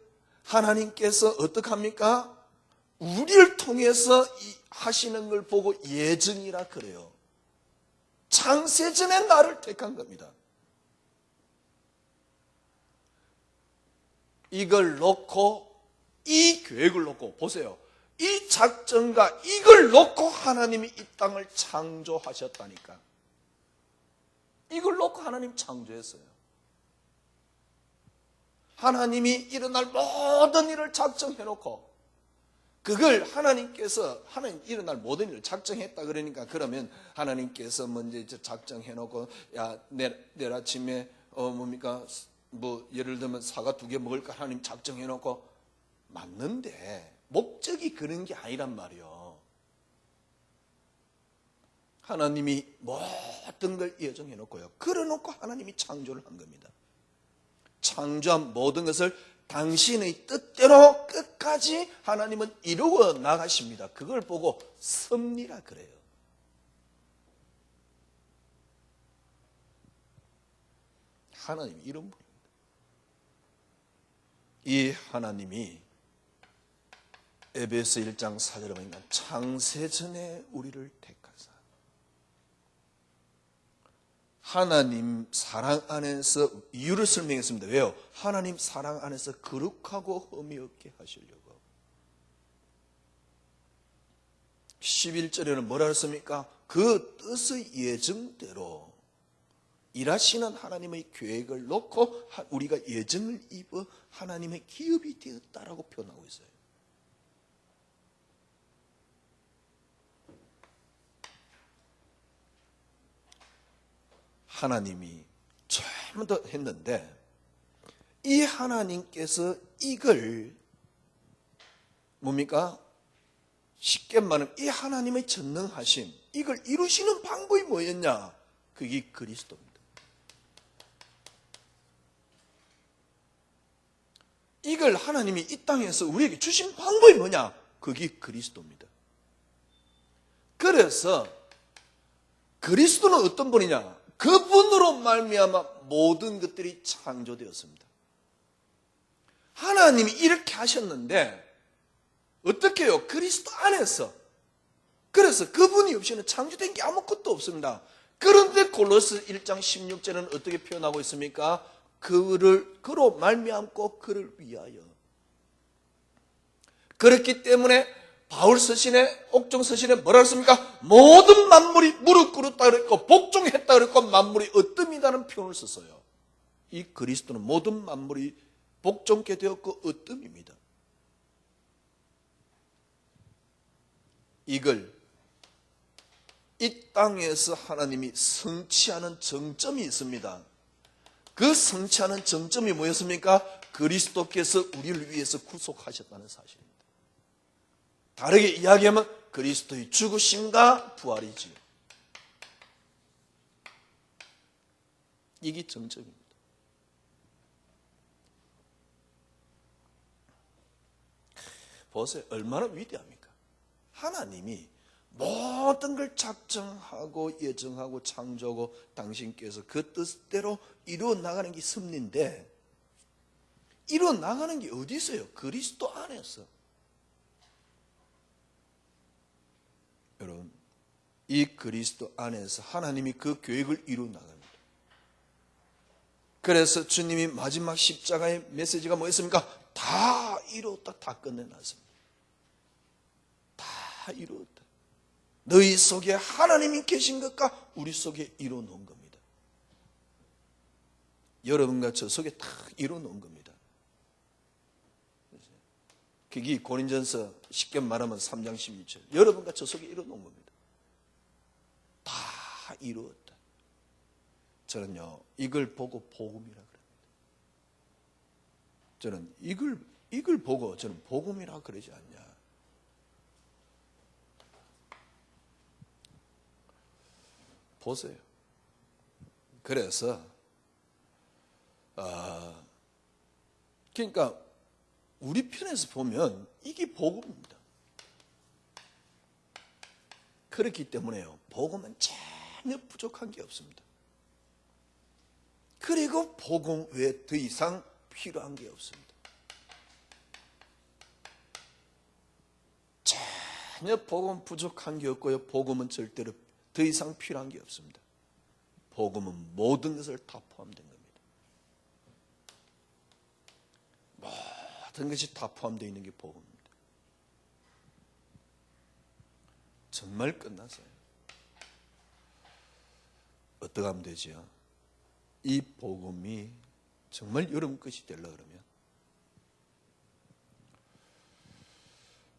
하나님께서 어떻게 합니까? 우리를 통해서 하시는 걸 보고 예정이라 그래요. 창세전에 나를 택한 겁니다. 이걸 놓고, 이 계획을 놓고, 보세요. 이 작전과 이걸 놓고 하나님이 이 땅을 창조하셨다니까. 이걸 놓고 하나님 창조했어요. 하나님이 일어날 모든 일을 작정해놓고, 그걸 하나님께서, 하나님 일어날 모든 일을 작정했다 그러니까, 그러면 하나님께서 먼저 이제 작정해놓고, 야, 내일 아침에, 예를 들면 사과 2개 먹을까? 하나님 작정해놓고, 맞는데, 목적이 그런 게 아니란 말이요. 하나님이 모든 걸 예정해놓고요. 그래놓고 하나님이 창조를 한 겁니다. 창조한 모든 것을 당신의 뜻대로 끝까지 하나님은 이루어 나가십니다. 그걸 보고 섭리라 그래요. 하나님이 이런 분입니다. 이 하나님이 에베소 1장 4절에 보니까 창세전에 우리를 택하사 하나님 사랑 안에서 이유를 설명했습니다. 왜요? 하나님 사랑 안에서 거룩하고 흠이 없게 하시려고. 11절에는 뭐라 했습니까? 그 뜻의 예정대로 일하시는 하나님의 계획을 놓고 우리가 예정을 입어 하나님의 기업이 되었다라고 표현하고 있어요. 하나님이 처음부터 했는데, 이 하나님께서 이걸 뭡니까? 쉽게 말하면 이 하나님의 전능하심, 이걸 이루시는 방법이 뭐였냐? 그게 그리스도입니다. 이걸 하나님이 이 땅에서 우리에게 주신 방법이 뭐냐? 그게 그리스도입니다. 그래서 그리스도는 어떤 분이냐? 그분으로 말미암아 모든 것들이 창조되었습니다. 하나님이 이렇게 하셨는데 어떻게 해요? 그리스도 안에서. 그래서 그분이 없이는 창조된 게 아무것도 없습니다. 그런데 골로새 1장 16절은 어떻게 표현하고 있습니까? 그로 말미암고 그를 위하여. 그렇기 때문에 바울 서신에, 옥중 서신에 뭐라 했습니까? 모든 만물이 무릎 꿇었다 그랬고 복종했다 그랬고 만물이 어뜸이라는 표현을 썼어요. 이 그리스도는 모든 만물이 복종케 되었고 어뜸입니다. 이걸 이 땅에서 하나님이 성취하는 정점이 있습니다. 그 성취하는 정점이 뭐였습니까? 그리스도께서 우리를 위해서 구속하셨다는 사실입니다. 다르게 이야기하면 그리스도의 죽으심과 부활이지요. 이게 정점입니다. 보세요. 얼마나 위대합니까? 하나님이 모든 걸 작정하고 예정하고 창조하고 당신께서 그 뜻대로 이루어 나가는 게 섭리인데, 이루어 나가는 게 어디 있어요? 그리스도 안에서. 여러분, 이 그리스도 안에서 하나님이 그 계획을 이루어 나갑니다. 그래서 주님이 마지막 십자가의 메시지가 뭐였습니까? 다 이루었다, 다 끝내놨습니다. 다 이루었다. 너희 속에 하나님이 계신 것과 우리 속에 이루어 놓은 겁니다. 여러분과 저 속에 다 이루어 놓은 겁니다. 그게 고린전서 쉽게 말하면 3장 16절. 여러분과 저 속에 이루어 놓은 겁니다. 다 이루었다. 저는요, 이걸 보고 복음이라 그럽니다. 저는 이걸 보고 저는 복음이라 그러지 않냐. 보세요. 그래서 그러니까 우리 편에서 보면 이게 복음입니다. 그렇기 때문에요, 복음은 전혀 부족한 게 없습니다. 그리고 복음 외에 더 이상 필요한 게 없습니다. 전혀 복음 부족한 게 없고요, 복음은 절대로 더 이상 필요한 게 없습니다. 복음은 모든 것을 다 포함된 겁니다. 모든 것이 다 포함되어 있는 게 복음입니다. 정말 끝났어요. 어떻게 하면 되죠? 이 복음이 정말 여러분 것이 되려고 그러면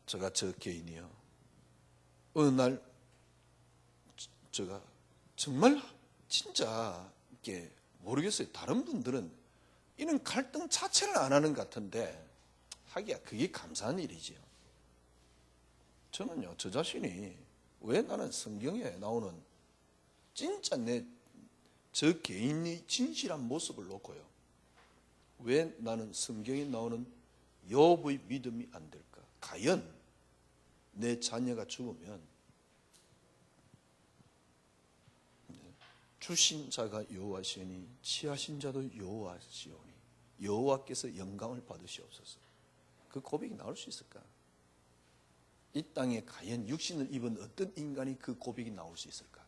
제가 저 개인이요, 어느 날 제가 정말 진짜 이게 모르겠어요. 다른 분들은 이런 갈등 자체를 안 하는 것 같은데 하기야 그게 감사한 일이지요. 저는요, 저 자신이 왜 나는 성경에 나오는 진짜 저 개인의 진실한 모습을 놓고요, 왜 나는 성경에 나오는 욥의 믿음이 안 될까? 과연 내 자녀가 죽으면 주신 자가 여호와시오니 취하신 자도 여호와시오니 여호와께서 영광을 받으시옵소서. 그 고백이 나올 수 있을까? 이 땅에 과연 육신을 입은 어떤 인간이 그 고백이 나올 수 있을까?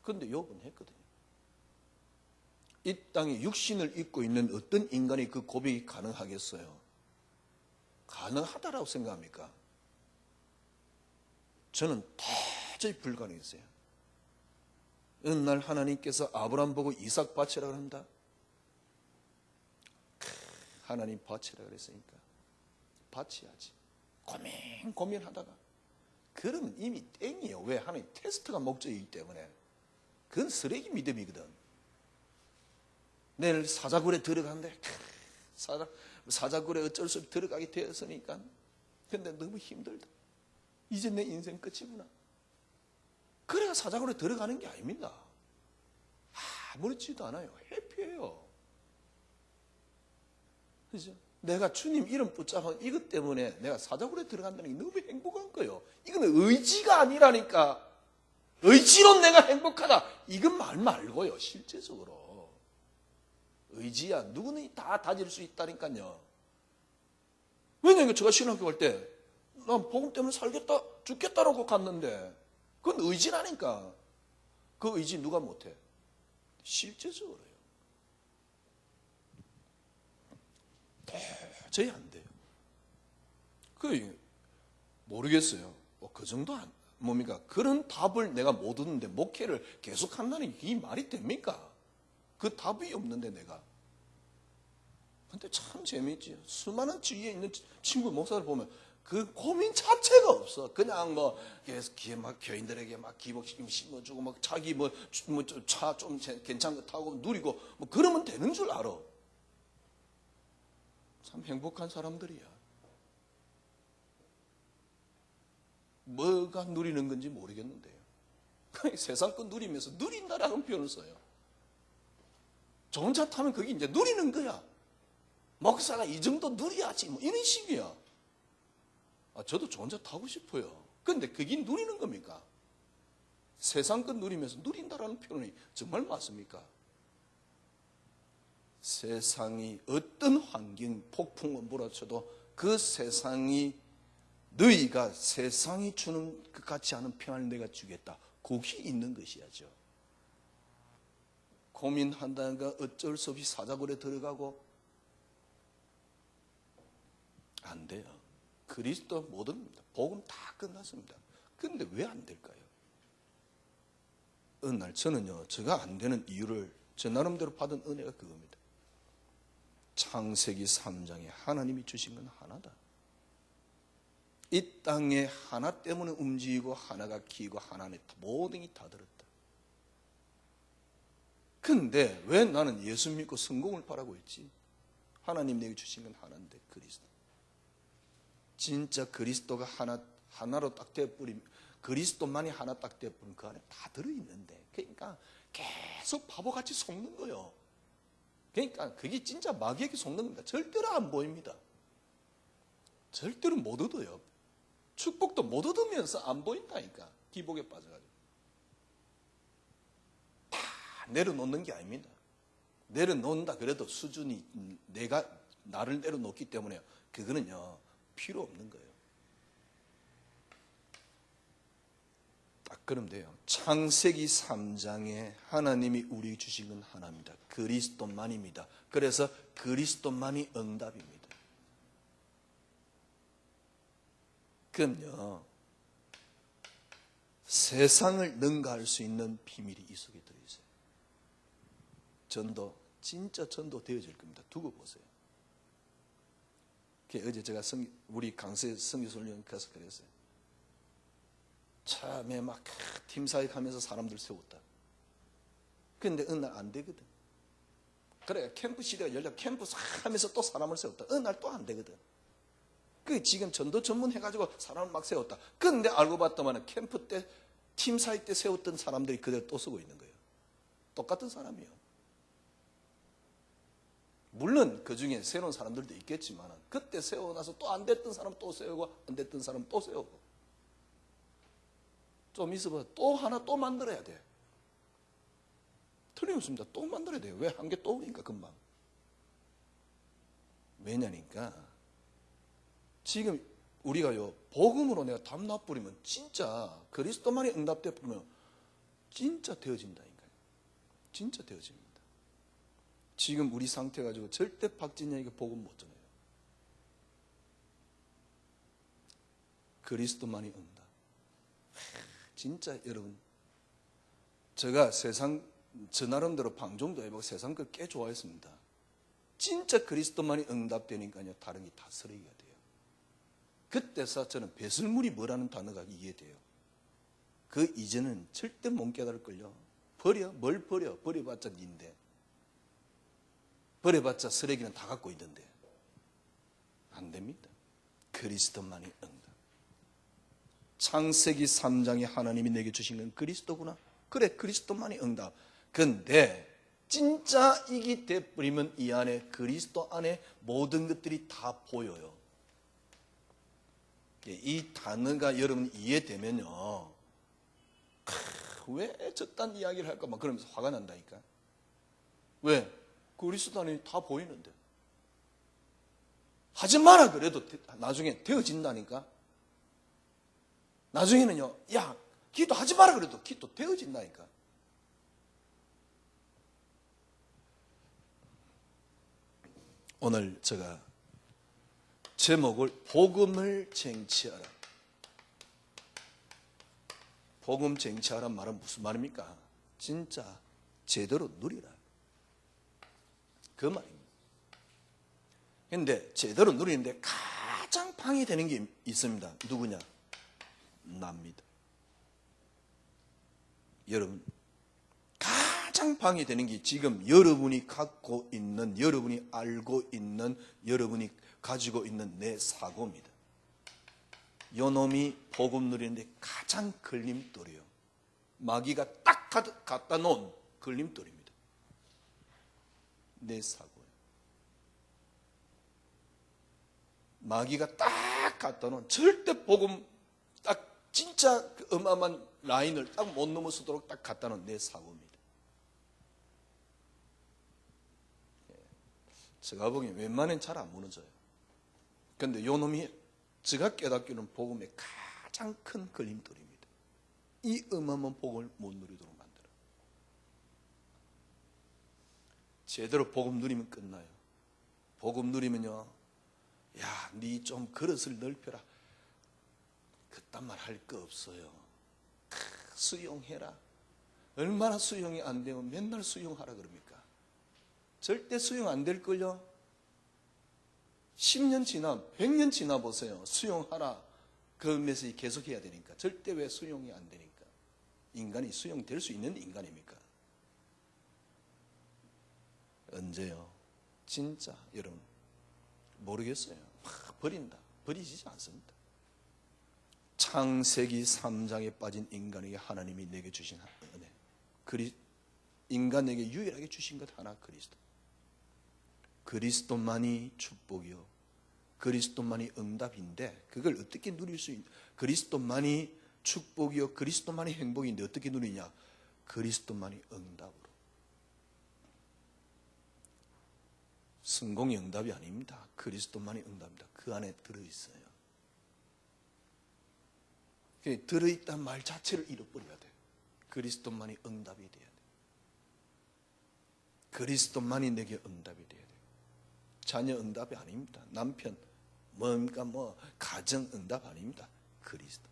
그런데 욥은 했거든요. 이 땅에 육신을 입고 있는 어떤 인간이 그 고백이 가능하겠어요? 가능하다라고 생각합니까? 저는 도저히 불가능했어요. 어느 날 하나님께서 아브라함 보고 이삭 바치라 그런다. 하나님 바치라 그랬으니까 바치야지. 고민하다가 그러면 이미 땡이에요. 왜? 하나님 테스트가 목적이기 때문에. 그건 쓰레기 믿음이거든. 내일 사자굴에 들어간대. 사자굴에 어쩔 수 없이 들어가게 되었으니까. 근데 너무 힘들다. 이제 내 인생 끝이구나. 그래야 사자굴에 들어가는 게 아닙니다. 아무렇지도 않아요. 해피해요. 그죠? 내가 주님 이름 붙잡은 이것 때문에 내가 사자굴에 들어간다는 게 너무 행복한 거예요. 이거는 의지가 아니라니까. 의지로 내가 행복하다. 이건 말 말고요. 실제적으로. 의지야. 누구는 다 다질 수 있다니까요. 왜냐면 제가 신학교 갈 때 난 복음 때문에 살겠다, 죽겠다라고 갔는데 그건 의지라니까. 그 의지 누가 못해? 실제적으로요. 도저히 안 돼요. 모르겠어요. 그 정도 뭡니까? 그런 답을 내가 못 얻는데 목회를 계속 한다는 게 이 말이 됩니까? 그 답이 없는데 내가. 근데 참 재미있지. 수많은 주위에 있는 친구 목사를 보면 그 고민 자체가 없어. 그냥 막 교인들에게 막 기복시키고 심어주고 막 자기 차 좀 괜찮은 거 타고 누리고 뭐 그러면 되는 줄 알아. 참 행복한 사람들이야. 뭐가 누리는 건지 모르겠는데요. 세상 거 누리면서 누린다라는 표현을 써요. 좋은 차 타면 그게 이제 누리는 거야. 목사가 이 정도 누려야지 뭐 이런 식이야. 저도 좋은 차 타고 싶어요. 그런데 그게 누리는 겁니까? 세상 것 누리면서 누린다라는 표현이 정말 맞습니까? 세상이 어떤 환경, 폭풍을 몰아쳐도 그 세상이 너희가 세상이 주는 것 같지 않은 평안을 내가 주겠다. 그게 있는 것이야죠. 고민한다는가 어쩔 수 없이 사자굴에 들어가고 안 돼요. 그리스도 모든 겁니다. 복음 다 끝났습니다. 그런데 왜 안 될까요? 어느 날 저는요, 제가 안 되는 이유를 제 나름대로 받은 은혜가 그겁니다. 창세기 3장에 하나님이 주신 건 하나다. 이 땅에 하나 때문에 움직이고 하나가 키고 하나는 모든 게 다 들었다. 근데 왜 나는 예수 믿고 성공을 바라고 했지? 하나님 내게 주신 건 하나인데 그리스도. 진짜 그리스도가 하나로 딱 되어버리면 그리스도만이 하나 딱 돼버리면 그 안에 다 들어있는데, 그러니까 계속 바보같이 속는 거예요. 그러니까 그게 진짜 마귀에게 속는 겁니다. 절대로 안 보입니다. 절대로 못 얻어요. 축복도 못 얻으면서 안 보인다니까. 기복에 빠져가지고. 다 내려놓는 게 아닙니다. 내려놓는다 그래도 수준이 내가 나를 내려놓기 때문에 그거는요 필요 없는 거예요. 딱 그러면 돼요. 창세기 3장에 하나님이 우리 주신 건 하나입니다. 그리스도만입니다. 그래서 그리스도만이 응답입니다. 그럼요 세상을 능가할 수 있는 비밀이 이 속에 들어있어요. 전도, 진짜 전도 되어질 겁니다. 두고 보세요. 어제 제가 우리 강세 선교소년 가서 그랬어요. 참에 막 팀사역하면서 사람들 세웠다. 그런데 어느 날 안 되거든. 그래 캠프 시대가 열려 캠프 하면서 또 사람을 세웠다. 어느 날 또 안 되거든. 그 지금 전도 전문해가지고 사람을 막 세웠다. 그런데 알고 봤더만 캠프 때 팀사역 때 세웠던 사람들이 그대로 또 쓰고 있는 거예요. 똑같은 사람이에요. 물론 그 중에 새로운 사람들도 있겠지만 그때 세워놔서 또 안 됐던 사람 또 세우고 안 됐던 사람 또 세우고 좀 있어봐 또 하나 또 만들어야 돼. 틀림없습니다. 또 만들어야 돼요. 왜? 한 개 또 오니까 금방. 왜냐니까 지금 우리가요 복음으로 내가 담 놔버리면 진짜 그리스도만이 응답돼 버리면 진짜 되어진다니까요. 진짜 되어집니다. 지금 우리 상태 가지고 절대 박진영에게 복음 못 전해요. 그리스도만이 응답. 진짜 여러분 제가 세상 저 나름대로 방종도 해보고 세상 걸 꽤 좋아했습니다. 진짜 그리스도만이 응답되니까요 다른 게 다 쓰레기가 돼요. 그때서 저는 배설물이 뭐라는 단어가 이해돼요. 그 이제는 절대 못 깨달을걸요. 버려? 뭘 버려? 버려봤자 니인데 버려봤자 쓰레기는 다 갖고 있는데 안 됩니다. 그리스도만이 응답. 창세기 3장에 하나님이 내게 주신 건 그리스도구나. 그래 그리스도만이 응답. 근데 진짜 이게 돼버리면 이 안에 그리스도 안에 모든 것들이 다 보여요. 이 단어가 여러분 이해되면요 왜 저딴 이야기를 할까 막 그러면서 화가 난다니까. 왜? 그리스도 안에 다 보이는데 하지 마라 그래도 나중에 되어진다니까. 나중에는요 야 기도하지 마라 그래도 기도 되어진다니까. 오늘 제가 제목을 복음을 쟁취하라. 복음 쟁취하란 말은 무슨 말입니까? 진짜 제대로 누리라. 그 말입니다. 그런데 제대로 누리는데 가장 방해되는 게 있습니다. 누구냐? 납니다. 여러분 가장 방해되는 게 지금 여러분이 갖고 있는, 여러분이 알고 있는, 여러분이 가지고 있는 내 사고입니다. 요놈이 복음 누리는데 가장 걸림돌이에요. 마귀가 딱 갖다 놓은 걸림돌입니다. 내 사고예요. 마귀가 딱 갖다 놓은 절대 복음 딱 진짜 그 어마어마한 라인을 딱 못 넘어서도록 딱 갖다 놓은 내 사고입니다. 제가 보기엔 웬만하면 잘 안 무너져요. 그런데 요 놈이 제가 깨닫기로는 복음의 가장 큰 걸림돌입니다. 이 어마어마한 복음을 못 누리도록 만들어요. 제대로 복음 누리면 끝나요. 복음 누리면요, 야, 니 좀 그릇을 넓혀라. 그딴 말 할 거 없어요. 수용해라. 얼마나 수용이 안 되면 맨날 수용하라 그럽니까? 절대 수용 안 될걸요? 10년 지나 100년 지나 보세요. 수용하라. 그 메시지 계속해야 되니까. 절대 왜 수용이 안 되니까. 인간이 수용될 수 있는 인간입니까? 언제요? 진짜 여러분 모르겠어요. 막 버린다. 버리지 않습니다. 창세기 3장에 빠진 인간에게 하나님이 내게 주신 은혜, 인간에게 유일하게 주신 것 하나, 그리스도. 그리스도만이 축복이요, 그리스도만이 응답인데, 그걸 어떻게 누릴 수 있냐? 그리스도만이 축복이요, 그리스도만이 행복인데 어떻게 누리냐? 그리스도만이 응답으로. 성공이 응답이 아닙니다. 그리스도만이 응답입니다. 그 안에 들어있어요. 들어있다는 말 자체를 잃어버려야 돼요. 그리스도만이 응답이 돼야 돼요. 그리스도만이 내게 응답이 돼야 돼요. 자녀 응답이 아닙니다. 남편, 뭔가 가정 응답 아닙니다. 그리스도.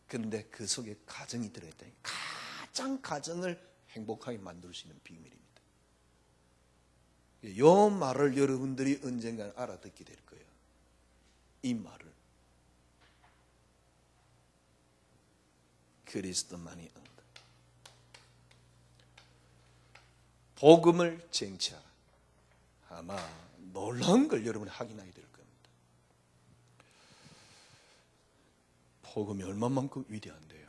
그런데 그 속에 가정이 들어있다니, 가장 가정을 행복하게 만들 수 있는 비밀입니다. 이 말을 여러분들이 언젠가 알아듣게 될 거예요. 이 말을. 그리스도만이 응답. 복음을 쟁취하라. 아마 놀라운 걸 여러분이 확인하게 될 겁니다. 복음이 얼마만큼 위대한데요.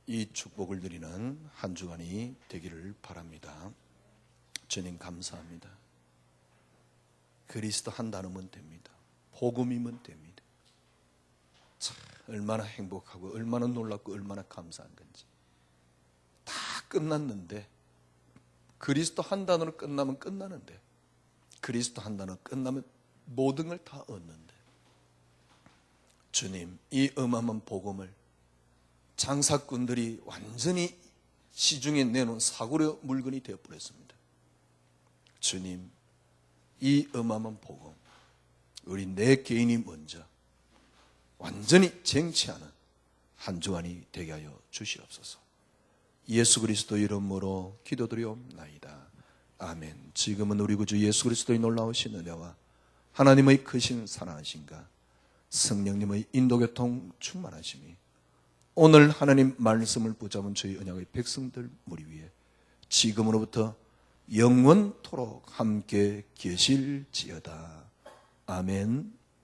이 축복을 드리는 한 주간이 되기를 바랍니다. 주님 감사합니다. 그리스도 한 단어면 됩니다. 복음이면 됩니다. 참 얼마나 행복하고 얼마나 놀랍고 얼마나 감사한 건지. 다 끝났는데, 그리스도 한 단어로 끝나면 끝나는데, 그리스도 한 단어 끝나면 모든 걸 다 얻는데, 주님, 이 어마어마한 복음을 장사꾼들이 완전히 시중에 내놓은 사고려 물건이 되어버렸습니다. 주님, 이 어마어마한 복음, 우리 내 개인이 먼저 완전히 쟁취하는 한 주간이 되게 하여 주시옵소서. 예수 그리스도 이름으로 기도드리옵나이다. 아멘. 지금은 우리 구주 예수 그리스도의 놀라우신 은혜와 하나님의 크신 사랑하심과 성령님의 인도교통 충만하심이 오늘 하나님 말씀을 붙잡은 저희 언약의 백성들 무리 위에 지금으로부터 영원토록 함께 계실지어다. 아멘.